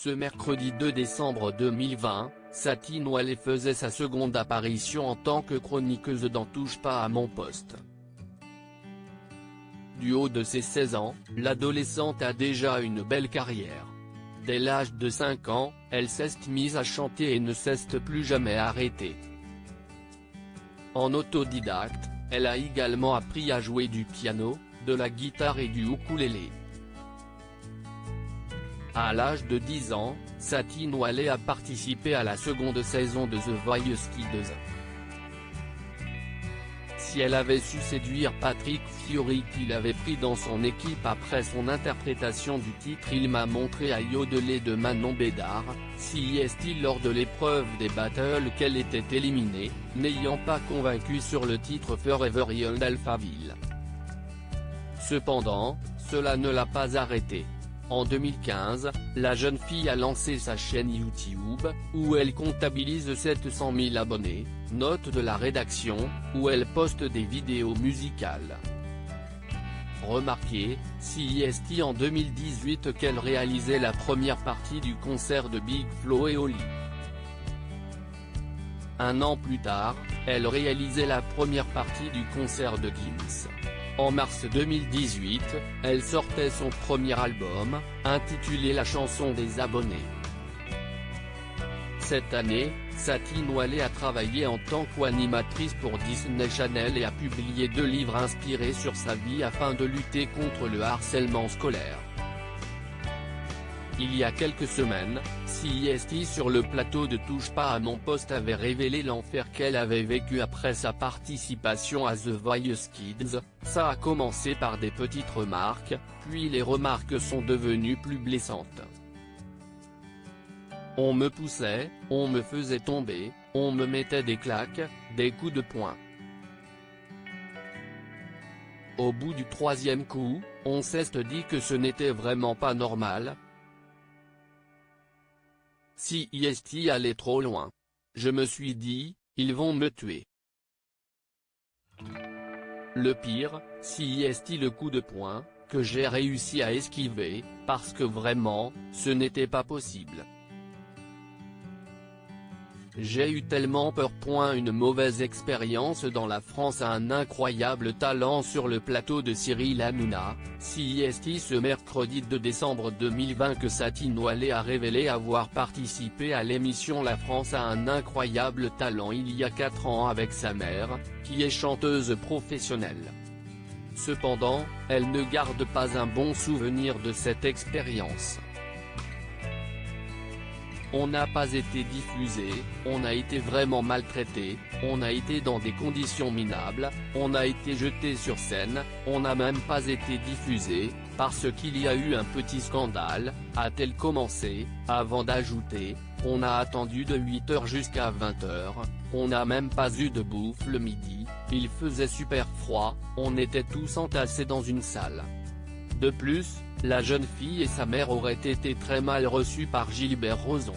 Ce mercredi 2 décembre 2020, Satine Ouellet faisait sa seconde apparition en tant que chroniqueuse dans Touche pas à mon poste. Du haut de ses 16 ans, l'adolescente a déjà une belle carrière. Dès l'âge de 5 ans, elle s'est mise à chanter et ne s'est plus jamais arrêtée. En autodidacte, elle a également appris à jouer du piano, de la guitare et du ukulélé. À l'âge de 10 ans, Satine Ouellet a participé à la seconde saison de The Voice Kids. Si elle avait su séduire Patrick Fiori qui l'avait pris dans son équipe après son interprétation du titre Il m'a montré à yodeler de Manon Bédard, si est-il lors de l'épreuve des battles qu'elle était éliminée, n'ayant pas convaincu sur le titre Forever Young d'Alphaville. Cependant, cela ne l'a pas arrêtée. En 2015, la jeune fille a lancé sa chaîne YouTube, où elle comptabilise 700 000 abonnés, note de la rédaction, où elle poste des vidéos musicales. Remarquez, CIST en 2018 qu'elle réalisait la première partie du concert de Big Flo et Oli. Un an plus tard, elle réalisait la première partie du concert de Gims. En mars 2018, elle sortait son premier album, intitulé La chanson des abonnés. Cette année, Satine Ouellet a travaillé en tant qu'animatrice pour Disney Channel et a publié 2 livres inspirés sur sa vie afin de lutter contre le harcèlement scolaire. Il y a quelques semaines, CIST sur le plateau de Touche pas à mon poste avait révélé l'enfer qu'elle avait vécu après sa participation à The Voice Kids. Ça a commencé par des petites remarques, puis les remarques sont devenues plus blessantes. On me poussait, on me faisait tomber, on me mettait des claques, des coups de poing. Au bout du 3e coup, on s'est dit que ce n'était vraiment pas normal. CIST allait trop loin. Je me suis dit, ils vont me tuer. Le pire, CIST le coup de poing, que j'ai réussi à esquiver, parce que vraiment, ce n'était pas possible. J'ai eu tellement peur. Une mauvaise expérience dans la France. Un incroyable talent sur le plateau de Cyril Hanouna. CIST ce mercredi 2 décembre 2020 que Satine Ouellet a révélé avoir participé à l'émission La France a un incroyable talent il y a 4 ans avec sa mère, qui est chanteuse professionnelle. Cependant, elle ne garde pas un bon souvenir de cette expérience. On n'a pas été diffusé, on a été vraiment maltraité, on a été dans des conditions minables, on a été jeté sur scène, on n'a même pas été diffusé, parce qu'il y a eu un petit scandale, a-t-elle commencé, avant d'ajouter, on a attendu de 8h jusqu'à 20h, on n'a même pas eu de bouffe le midi, il faisait super froid, on était tous entassés dans une salle. De plus, la jeune fille et sa mère auraient été très mal reçues par Gilbert Rozon.